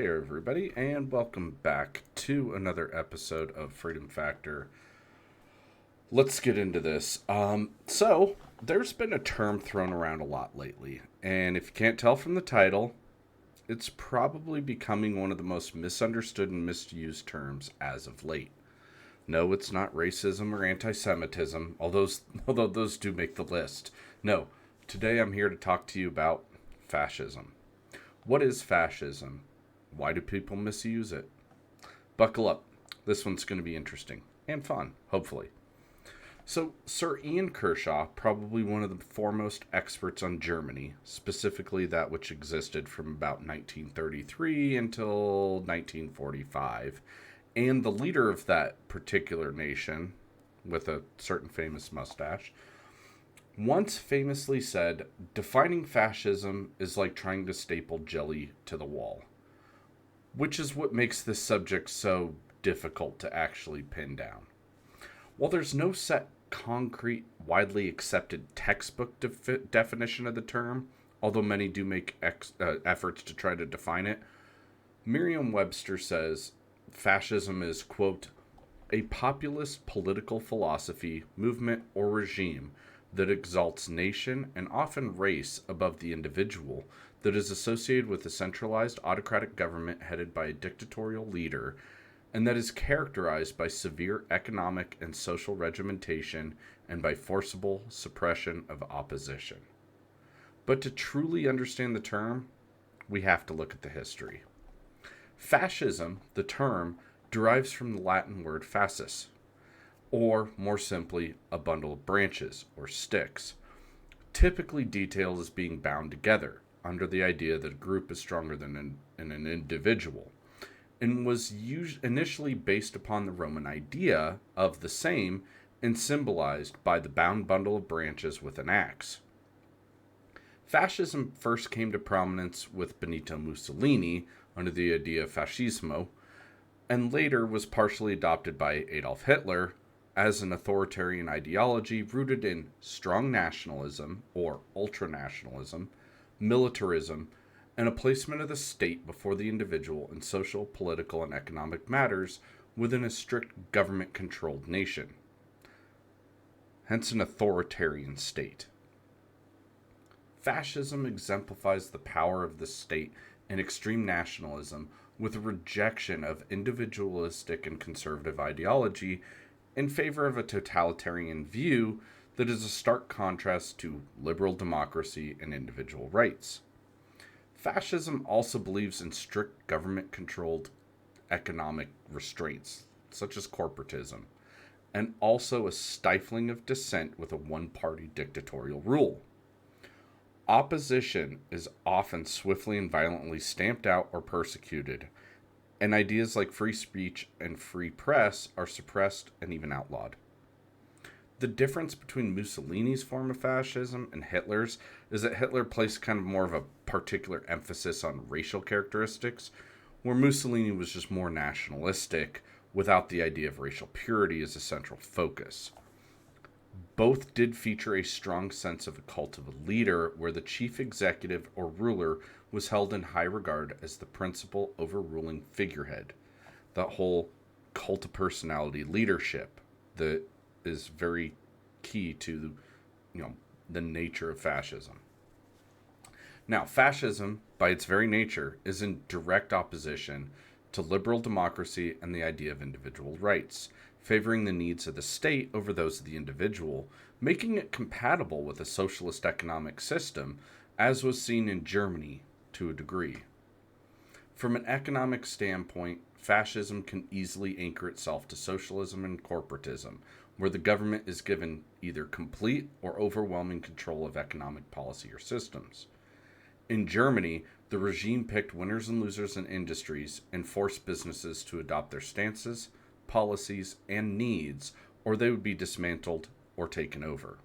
Hey, everybody, and welcome back to another episode of Freedom Factor. Let's get into this. There's been a term thrown around a lot lately, and if you can't tell from the title, it's probably becoming one of the most misunderstood and misused terms as of late. No, it's not racism or anti Semitism, although those do make the list. No, today I'm here to talk to you about fascism. What is fascism? Why do people misuse it? Buckle up. This one's going to be interesting and fun, hopefully. So, Sir Ian Kershaw, probably one of the foremost experts on Germany, specifically that which existed from about 1933 until 1945, and the leader of that particular nation, with a certain famous mustache, once famously said, "Defining fascism is like trying to staple jelly to the wall," which is what makes this subject so difficult to actually pin down. While there's no set, concrete, widely accepted textbook definition of the term, although many do make efforts to try to define it, Merriam-Webster says fascism is, quote, a populist political philosophy, movement, or regime that exalts nation and often race above the individual, that is associated with a centralized autocratic government headed by a dictatorial leader, and that is characterized by severe economic and social regimentation and by forcible suppression of opposition. But to truly understand the term, we have to look at the history. Fascism, the term, derives from the Latin word fascis, or more simply, a bundle of branches or sticks, typically detailed as being bound together under the idea that a group is stronger than an individual, and was initially based upon the Roman idea of the same and symbolized by the bound bundle of branches with an axe. Fascism first came to prominence with Benito Mussolini under the idea of fascismo, and later was partially adopted by Adolf Hitler as an authoritarian ideology rooted in strong nationalism or ultranationalism, militarism, and a placement of the state before the individual in social, political, and economic matters within a strict government-controlled nation. Hence an authoritarian state. Fascism exemplifies the power of the state and extreme nationalism with a rejection of individualistic and conservative ideology in favor of a totalitarian view that is a stark contrast to liberal democracy and individual rights. Fascism also believes in strict government-controlled economic restraints, such as corporatism, and also a stifling of dissent with a one-party dictatorial rule. Opposition is often swiftly and violently stamped out or persecuted, and ideas like free speech and free press are suppressed and even outlawed. The difference between Mussolini's form of fascism and Hitler's is that Hitler placed kind of more of a particular emphasis on racial characteristics, where Mussolini was just more nationalistic, without the idea of racial purity as a central focus. Both did feature a strong sense of a cult of a leader, where the chief executive or ruler was held in high regard as the principal overruling figurehead. That whole cult of personality leadership that is very key to, the nature of fascism. Now, fascism, by its very nature, is in direct opposition to liberal democracy and the idea of individual rights, favoring the needs of the state over those of the individual, making it compatible with a socialist economic system, as was seen in Germany to a degree. From an economic standpoint, fascism can easily anchor itself to socialism and corporatism, where the government is given either complete or overwhelming control of economic policy or systems. In Germany, the regime picked winners and losers in industries and forced businesses to adopt their stances, policies, and needs, or they would be dismantled or taken over.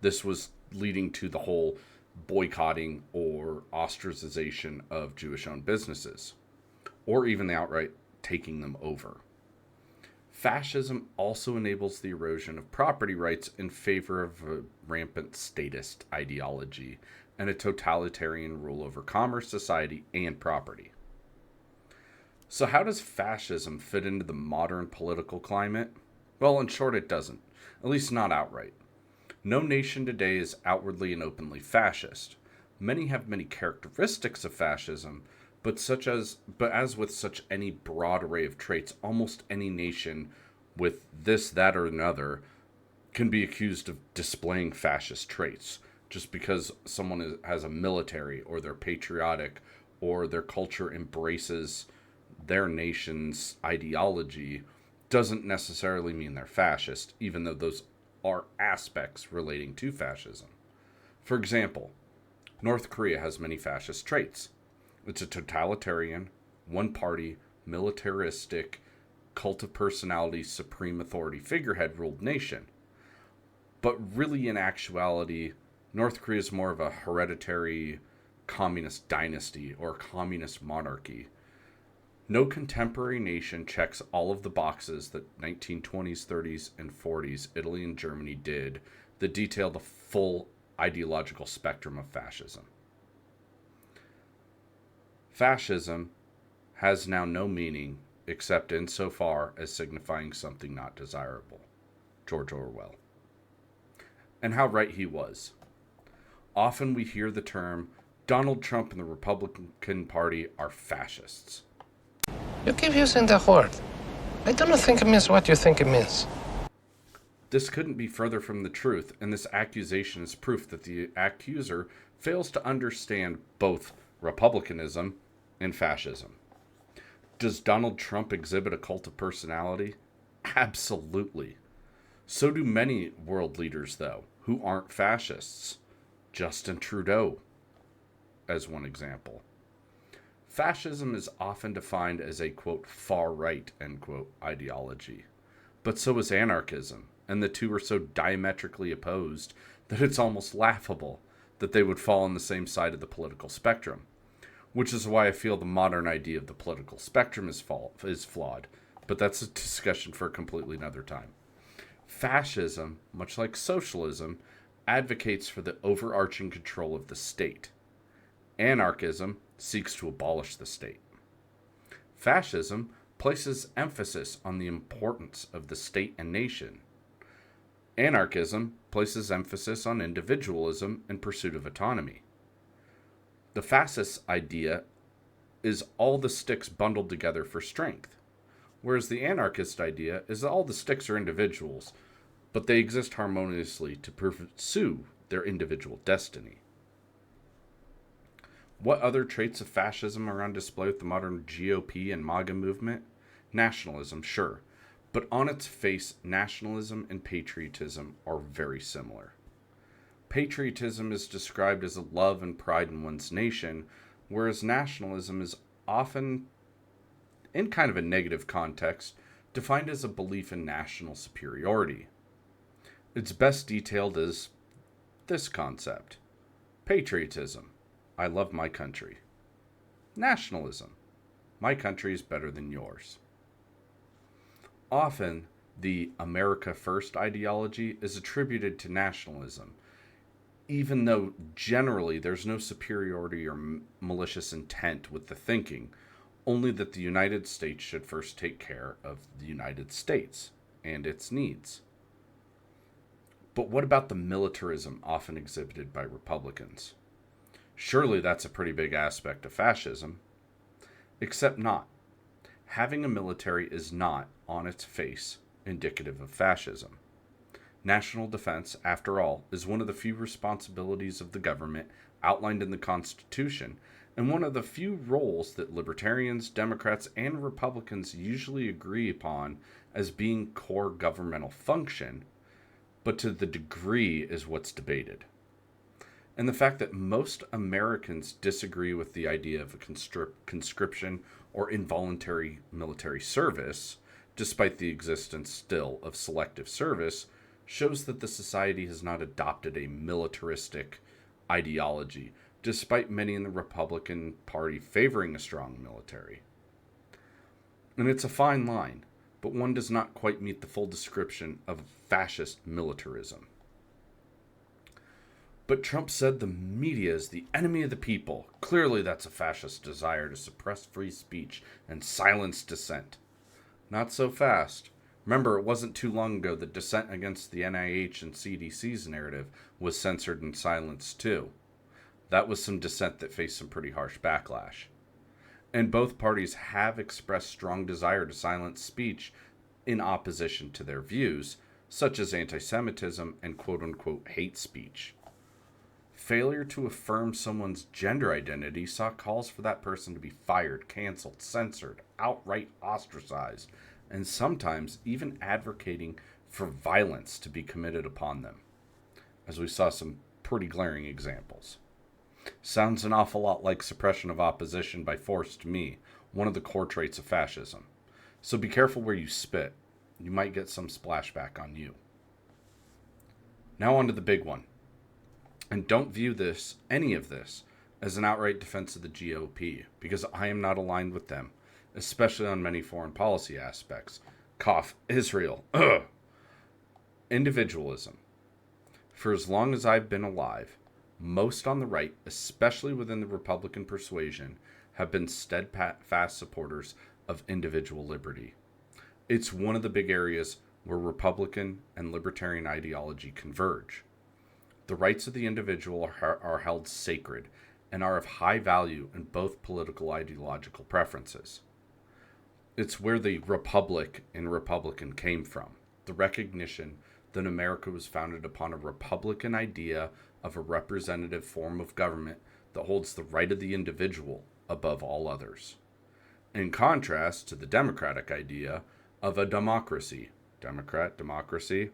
This was leading to the whole boycotting or ostracization of Jewish-owned businesses, or even the outright taking them over. Fascism also enables the erosion of property rights in favor of a rampant statist ideology and a totalitarian rule over commerce, society, and property. So, how does fascism fit into the modern political climate? Well, in short, it doesn't, at least not outright. No nation today is outwardly and openly fascist. Many have many characteristics of fascism, but as with such any broad array of traits, almost any nation with this, that, or another can be accused of displaying fascist traits just because has a military or they're patriotic or their culture embraces their nation's ideology doesn't necessarily mean they're fascist, even though those are aspects relating to fascism. For example, North Korea has many fascist traits. It's a totalitarian, one party, militaristic, cult of personality, supreme authority figurehead ruled nation. But really, in actuality, North Korea is more of a hereditary communist dynasty or communist monarchy. No contemporary nation checks all of the boxes that 1920s, 30s, and 40s Italy and Germany did that detail the full ideological spectrum of fascism. Fascism has now no meaning except insofar as signifying something not desirable. George Orwell. And how right he was. Often we hear the term, Donald Trump and the Republican Party are fascists. You keep using the word. I do not think it means what you think it means. This couldn't be further from the truth, and this accusation is proof that the accuser fails to understand both republicanism and fascism. Does Donald Trump exhibit a cult of personality? Absolutely. So do many world leaders, though, who aren't fascists. Justin Trudeau, as one example. Fascism is often defined as a, quote, far-right, end quote, ideology. But so is anarchism, and the two are so diametrically opposed that it's almost laughable that they would fall on the same side of the political spectrum. Which is why I feel the modern idea of the political spectrum is flawed. But that's a discussion for a completely another time. Fascism, much like socialism, advocates for the overarching control of the state. Anarchism seeks to abolish the state. Fascism places emphasis on the importance of the state and nation. Anarchism places emphasis on individualism and pursuit of autonomy. The fascist idea is all the sticks bundled together for strength, whereas the anarchist idea is that all the sticks are individuals, but they exist harmoniously to pursue their individual destiny. What other traits of fascism are on display with the modern GOP and MAGA movement? Nationalism, sure, but on its face, nationalism and patriotism are very similar. Patriotism is described as a love and pride in one's nation, whereas nationalism is often, in kind of a negative context, defined as a belief in national superiority. It's best detailed as this concept. Patriotism. I love my country. Nationalism. My country is better than yours. Often, the America First ideology is attributed to nationalism, even though generally there's no superiority or malicious intent with the thinking, only that the United States should first take care of the United States and its needs. But what about the militarism often exhibited by Republicans? Surely that's a pretty big aspect of fascism. Except not. Having a military is not, on its face, indicative of fascism. National defense, after all, is one of the few responsibilities of the government outlined in the Constitution, and one of the few roles that libertarians, Democrats, and Republicans usually agree upon as being core governmental function, but to the degree is what's debated. And the fact that most Americans disagree with the idea of a conscription or involuntary military service, despite the existence still of selective service, shows that the society has not adopted a militaristic ideology, despite many in the Republican Party favoring a strong military. And it's a fine line, but one does not quite meet the full description of fascist militarism. But Trump said the media is the enemy of the people. Clearly, that's a fascist desire to suppress free speech and silence dissent. Not so fast. Remember, it wasn't too long ago that dissent against the NIH and CDC's narrative was censored and silenced too. That was some dissent that faced some pretty harsh backlash. And both parties have expressed strong desire to silence speech in opposition to their views, such as anti-Semitism and quote-unquote hate speech. Failure to affirm someone's gender identity saw calls for that person to be fired, canceled, censored, outright ostracized, and sometimes even advocating for violence to be committed upon them, as we saw some pretty glaring examples. Sounds an awful lot like suppression of opposition by force to me, one of the core traits of fascism. So be careful where you spit. You might get some splashback on you. Now on to the big one. And don't view this, any of this, as an outright defense of the GOP, because I am not aligned with them, especially on many foreign policy aspects. Cough, Israel. Ugh. Individualism. For as long as I've been alive, most on the right, especially within the Republican persuasion, have been steadfast supporters of individual liberty. It's one of the big areas where Republican and libertarian ideology converge. The rights of the individual are held sacred and are of high value in both political ideological preferences. It's where the republic in Republican came from, the recognition that America was founded upon a Republican idea of a representative form of government that holds the right of the individual above all others. In contrast to the Democratic idea of a democracy, democracy,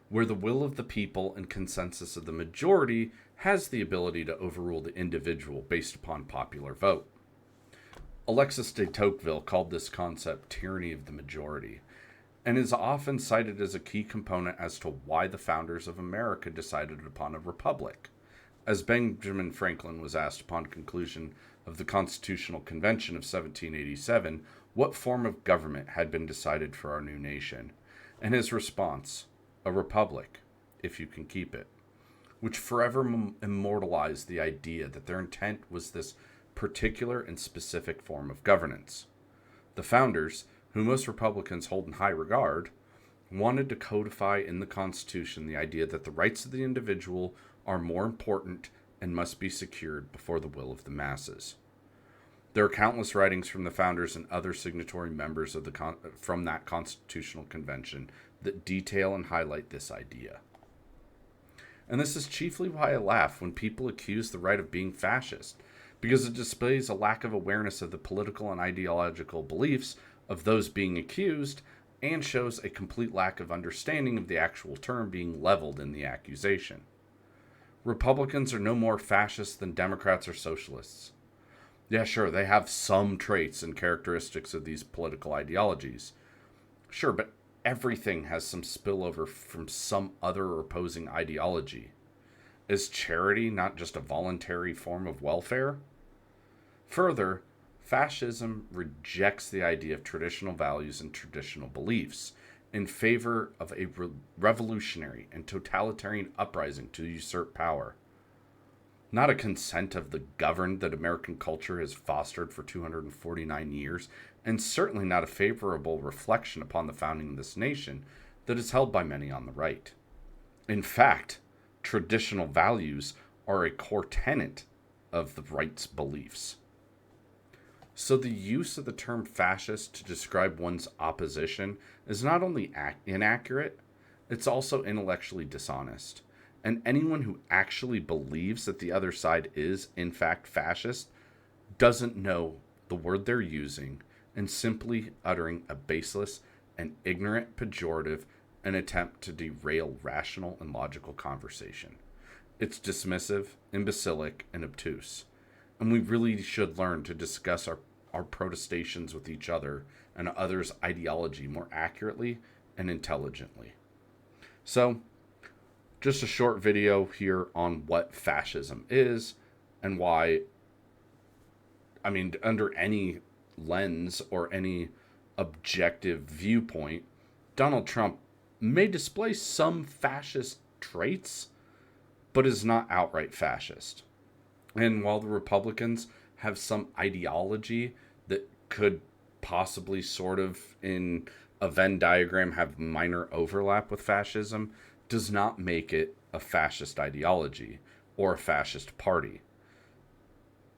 where the will of the people and consensus of the majority has the ability to overrule the individual based upon popular vote. Alexis de Tocqueville called this concept tyranny of the majority, and is often cited as a key component as to why the founders of America decided upon a republic. As Benjamin Franklin was asked upon conclusion of the Constitutional Convention of 1787 what form of government had been decided for our new nation, and his response, a republic, if you can keep it, which forever immortalized the idea that their intent was this particular and specific form of governance. The founders, who most Republicans hold in high regard, wanted to codify in the Constitution the idea that the rights of the individual are more important and must be secured before the will of the masses. There are countless writings from the founders and other signatory members of from that Constitutional Convention that detail and highlight this idea. And this is chiefly why I laugh when people accuse the right of being fascist, because it displays a lack of awareness of the political and ideological beliefs of those being accused, and shows a complete lack of understanding of the actual term being leveled in the accusation. Republicans are no more fascist than Democrats or socialists. Yeah, sure, they have some traits and characteristics of these political ideologies. Sure, but everything has some spillover from some other opposing ideology. Is charity not just a voluntary form of welfare? Further, fascism rejects the idea of traditional values and traditional beliefs in favor of a revolutionary and totalitarian uprising to usurp power. Not a consent of the governed that American culture has fostered for 249 years, and certainly not a favorable reflection upon the founding of this nation that is held by many on the right. In fact, traditional values are a core tenet of the right's beliefs. So the use of the term fascist to describe one's opposition is not only inaccurate, it's also intellectually dishonest. And anyone who actually believes that the other side is, in fact, fascist doesn't know the word they're using and simply uttering a baseless and ignorant pejorative an attempt to derail rational and logical conversation. It's dismissive, imbecilic, and obtuse. And we really should learn to discuss our protestations with each other and others' ideology more accurately and intelligently. So, just a short video here on what fascism is and why, under any lens or any objective viewpoint, Donald Trump may display some fascist traits, but is not outright fascist. And while the Republicans have some ideology that could possibly sort of in a Venn diagram have minor overlap with fascism, does not make it a fascist ideology or a fascist party.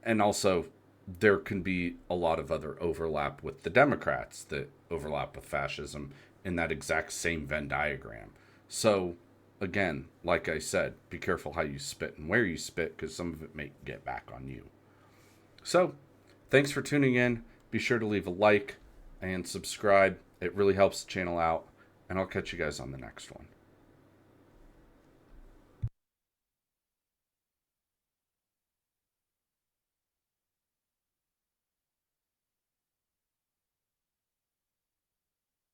And also, there can be a lot of other overlap with the Democrats that overlap with fascism in that exact same Venn diagram. So, again, like I said, be careful how you spit and where you spit, because some of it may get back on you. So, thanks for tuning in. Be sure to leave a like and subscribe. It really helps the channel out. And I'll catch you guys on the next one.